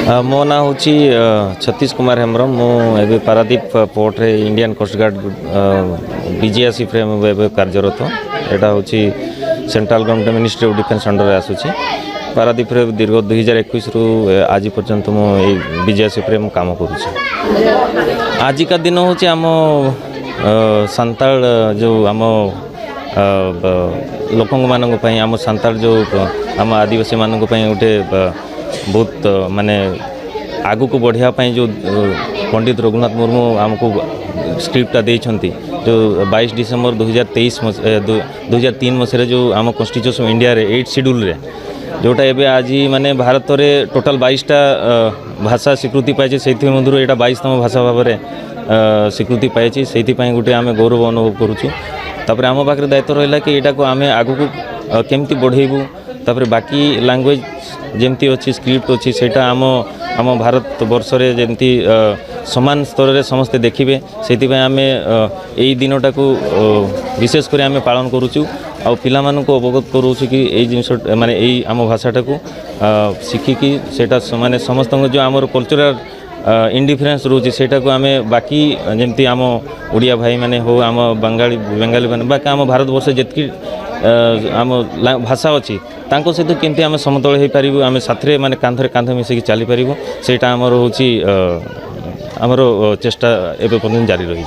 मो ना हूँ छत्तीश कुमार हेम्ब्रम मुझे पारादीप पोर्ट रे इंडियन कोस्ट गार्ड बीजीआरसी फ्रेम कार्यरत यहाँ हूँ central government ministry of defence under आसूँ पारादीप रे दीर्घ 2021 रु आज पर्यंत मुझे बीजीआरसी फ्रेम काम करुँच। आज का दिन हूँ आम सांताल जो आम लोक मानक आम सांताल जो आम आदिवासी मानक गोटे बहुत माने आगु को बढ़िया जो पंडित रघुनाथ मुर्मू आमको स्क्रिप्टा देइछंती जो 22 डिसेम्बर 2003 मसीह जो आम कॉन्स्टिट्यूशन इंडिया रे 8 शेड्यूल रे जोटा एबे आज माने भारत रे टोटल 22टा भाषा स्वीकृति पाइछे से मध्य एटा 22तम भाषा भाव में स्वीकृति पाइछे से गोटे आम गौरव अनुभव करुचु। तापर आम पाखे दायित्व रहा कि यहाँ को आम आगु को केमती बढ़ेबू तापर बाकी लैंग्वेज जमती अच्छी स्क्रिप्ट अच्छी सेटा आम भारत वर्ष रे जमती समान स्तर रे समस्ते देखिबे से आम यही दिनटा को विशेषकर आम पालन करुचु आ पिला माननको अवगत करूछु कि एई जिनिस माने एई आम भाषाटा को शिखिकी सेटा माने समस्त जो आमर कल्चरल इंडिफरेन्स रोचे सेटा को आम बाकी जमती आम ओडिया भाई माने हो आम बंगाली माने बाकी आम भारत वर्ष जितकी आम भाषा अच्छी तांको सहित केमती आम समतल हो पारू आम साथी माने कांधरे कांध मिसिकी चली पारू सेटा आमर होची आमर चेष्टा एबे पर्यंत जारी रही।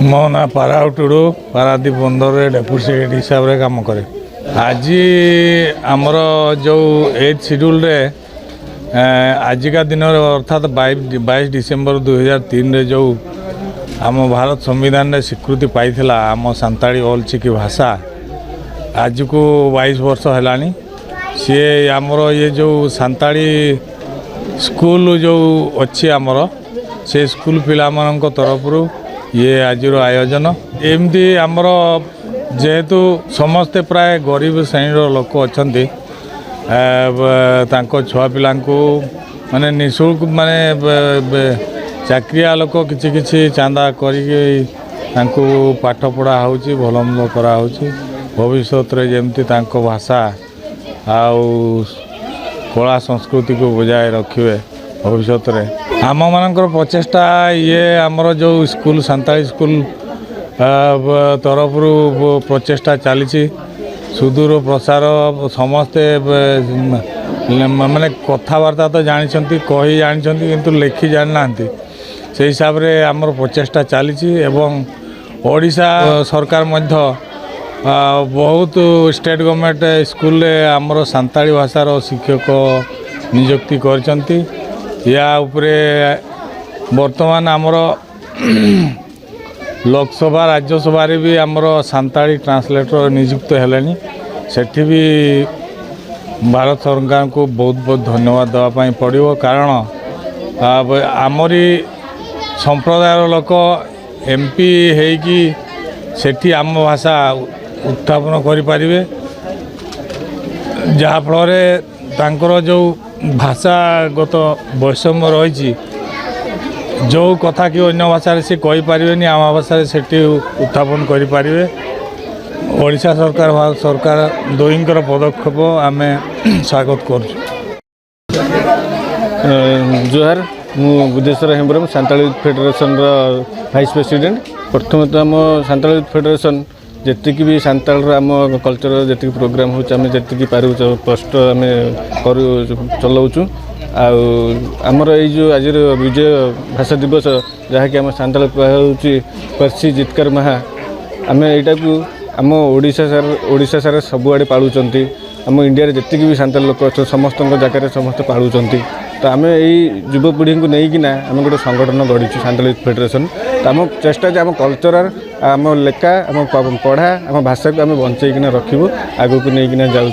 मो ना पाराव टुडू पारादीप बंदर डेपुटी सेक्रेटरी हिसाब से काम करे। आज आमर जो 8 शेड्यूल रे आज का दिन अर्थात 22 डिसेम्बर 2003 रे जो आम भारत संविधान रे स्वीकृति पाई आम सांताली ऑल चिकी भाषा आज को 22 वर्ष है सी आमर ये जो सांताली स्कूल जो अच्छी आमर से स्कूल पिला मानक तरफ ये आज आयोजन एमती आमर जेहेतु समस्ते प्राय गरीब श्रेणी लोक अच्छा छुआ पिला माने निःशुल्क माने चाकरिया लोक किछि किछि चांदा करिके पाठ पढ़ा होची भल मल करा होची भविष्य रे जेमती तांको भाषा आउ कला संस्कृति को बजाय रखिए भविष्य रे आम मानकर प्रचेष्टा ये आमर जो स्कूल सांताली स्कूल तरफ प्रचेष्टा चली सुदूर प्रसार समस्ते माने कथबार्ता तो जानते कही जानते किंतु लिखि जाना से हिसाब रे आमर प्रचेष्टा चली एवं ओडिशा सरकार मध्य बहुत स्टेट गवर्नमेंट स्कूल आमर सांताली भाषार शिक्षक नियुक्ति करचंती या उपरे वर्तमान आमर लोकसभा राज्यसभा रे भी आमर सांताली ट्रांसलेटर नियुक्त हेलेनी सेठी भी भारत सरकार को बहुत बहुत धन्यवाद देवाई पड़ो कारण आमरी संप्रदायर लोक एमपी हेकी सेठी आम भाषा उत्थापन करें जहाँफल तांकर जो भाषागत वैषम्य रही जो कथा कि अन्य भाषा से कहींपारे आम भाषा से उत्थापन करें ओडिशा सरकार भारत सरकार दोईंकर पदक्षेप आम स्वागत कर। जोहार मु Budheswar Hembram Santali federation vice president. प्रथम तो आम सांताली फेडरेशन जी भी सांताल आम कल्चर जी प्रोग्राम होमें जी पार स्पष्ट आम कर चलाऊँ आमर ये आज विजय भाषा दिवस जहाँकि आम सांताल कहुच्छी पर्सी जितकार महा आम यहाँ को आम ओडिशा सारा सबुआड़े पालुंट आम इंडिया जी भी सांताल लोक अच्छा समस्त जगह समस्त पालुंट तो आम यही युवपीढ़ी को लेकिना आम गोटे संगठन गढ़ीचु सांताली फेडरेशन। तो आम चेष्टा आम कल्चरल आम लेखा आम पढ़ा आम भाषा को आम बंचैकिना रखू आगू को लेकिना जाऊँ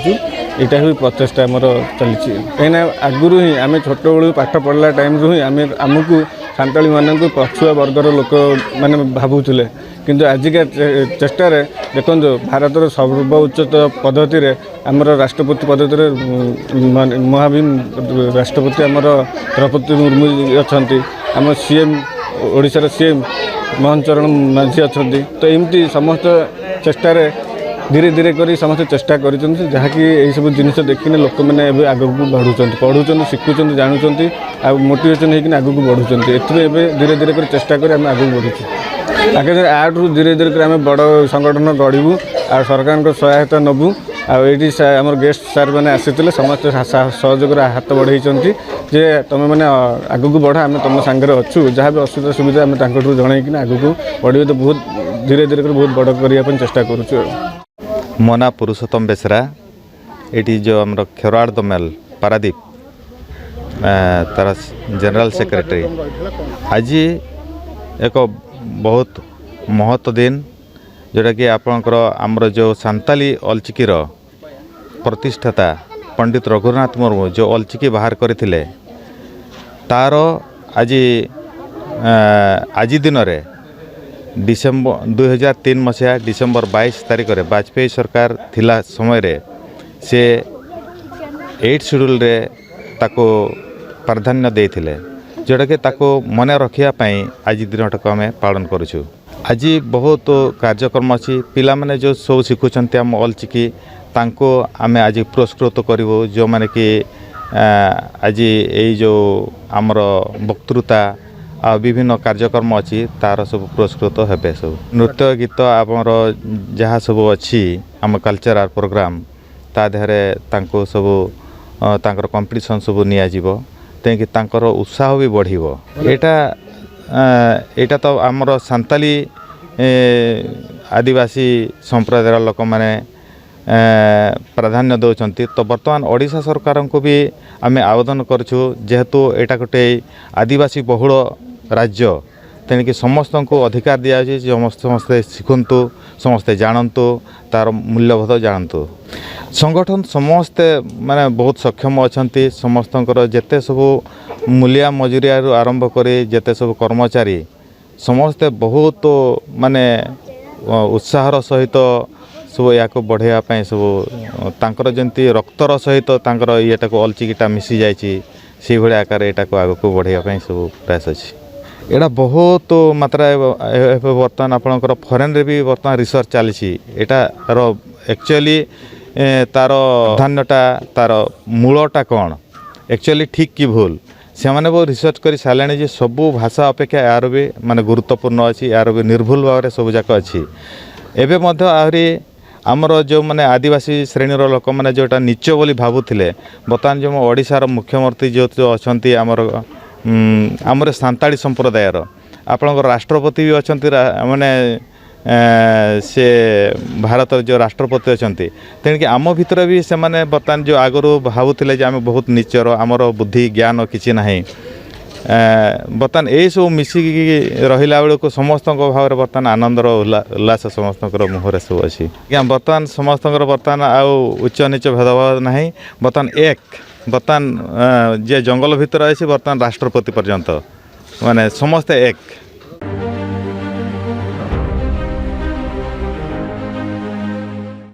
यहाँ ही प्रचेषा आमर चली कहीं आगुरी ही आम छोट बड़ू पाठ पढ़ला टाइम ही आमको सांताली मानक पछुआ वर्गर लोक मैंने भावुले किंतु आजिका चेष्टा देखो भारत सर्वोच्च पद्धति आमर राष्ट्रपति पद्धति महावीम राष्ट्रपति आमर द्रौपदी मुर्मू अच्छा आम सीएम ओडिशार सीएम मोहन चरण माझी अच्छा तो एमती समस्त चेष्टा धीरे धीरे करी समस्त चेष्टा करिसंती जहाँकि यही सब जिनिस देखिने लोक मैंने आगक बढ़ुंट पढ़ुं शिखुं जानुंट आ मोटिवेशन होकर आगक बढ़ुंट एवं धीरे धीरे कर चेष्टा कर आगक बढ़ुचु आगे आठू धीरे धीरे कर आम बड़ संगठन गढ़ू आ सरकार सहायता नबू आईटी आम गेस्ट सार मैंने आसी समस्त सहयोग हाथ बढ़े जे तुम मैंने आगक बढ़ा आम तुम सांगे अच्छु जहाँ भी असुविधा सुविधा आम जनईक आगक बढ़े तो बहुत धीरे धीरे कर बहुत बड़ करने चेष्टा करुचु। मो ना पुरुषोत्तम बेसरा ये जो आम खेरवाड़ दमेल पारादीप तार जनरल सेक्रेटरी आज एक बहुत महत्व दिन जोटा कि आपणकर आमर जो सांताली अलचिकीर प्रतिष्ठाता पंडित रघुनाथ मुर्मू जो अलचिकी बाहर करथिले तार आज दिन रे डिसेम्बर 2003 मसीहा डिसेम्बर 22 तारिख रे वाजपेयी सरकार थिला समय रे से 8 शेड्यूल रे ताको प्राधान्य देथिले जोटा कि ताको मन रखिया पई आज दिनटाको आम पालन करूछु। आज बहुत कार्यक्रम अच्छी पिला माने जो सब शिखुंट आम अलचिकी तांको आम आज पुरस्कृत करूँ जो मैंने कि आज यही जो आमर वक्तृता आ विभिन्न कार्यक्रम अच्छी तार सब पुरस्कृत हेबे सब नृत्य गीत आमर जहाँ सब अच्छी आम कल्चरल प्रोग्राम ता देहरे तांको सब तांकर कंपटीशन सब नियाजिबो तेंकि तांकर उत्साह भी बढ़िबो। एटा तो आमर सांताली आदिवासी संप्रदायर लोक मैंने प्राधान्य दौरान तो बर्तमान ओडिशा सरकार को भी आम आवेदन करूँ जेहेतु यहाँ गोटे आदिवासी बहुल राज्य तेणिक समस्त को अधिकार दिया समस्ते शिखु समस्ते जानतु तार मूल्यबोध जानतु। संगठन समस्ते माने बहुत सक्षम अच्छा समस्त जेते सब मूलिया मजुरिया आरंभ कर जेते सब कर्मचारी समस्ते बहुत माने उत्साहर सहित सब या बढ़ावाई सब तांकर जंती रक्तर सहित तांकर येटा को अलचिकीटा मिसी जाइए से भाई आकार यहाँ को आग को बढ़ावाई सब प्रयास अच्छी। यहाँ बहुत मात्रा बर्तमान आपणकर फरेन रे भी बर्तमान रिसर्च चली एटार एक्चुअली तार प्राधान्यटा तार मूलटा कौन एक्चुअली ठीक कि भूल से मैंने बहुत रिसर्च कर सारे सबू भाषा अपेक्षा यार भी माने गुरुत्वपूर्ण अच्छी यार भी निर्भुल भाव में सबूक अच्छी एवं आहरी आमर जो मैंने आदिवासी श्रेणीर लोक मैंने जोटा नीच बोली भावुले बर्तमान जो ओडिशार मुख्यमंत्री जो अच्छा आमर आमर सांताड़ी संप्रदायर आपणकर राष्ट्रपति भी अच्छा माने से भारत जो राष्ट्रपति अच्छा तेणिक आम भितर भी से माने बर्तमान जो आगु भावुले आम बहुत नीचर आमर बुद्धि ज्ञान किसी ना बर्तमान यही सब मिसिकी रहा बेलू समस्त भाव में बर्तमान आनंदर उल्लास समस्त मुहर सब अच्छी बर्तमान समस्त बर्तमान आउ उच्च नीच भेदभाव ना बर्तमान एक बर्तमान जे जंगल भितर अच्छी बर्तमान राष्ट्रपति पर्यंत माने समस्ते एक।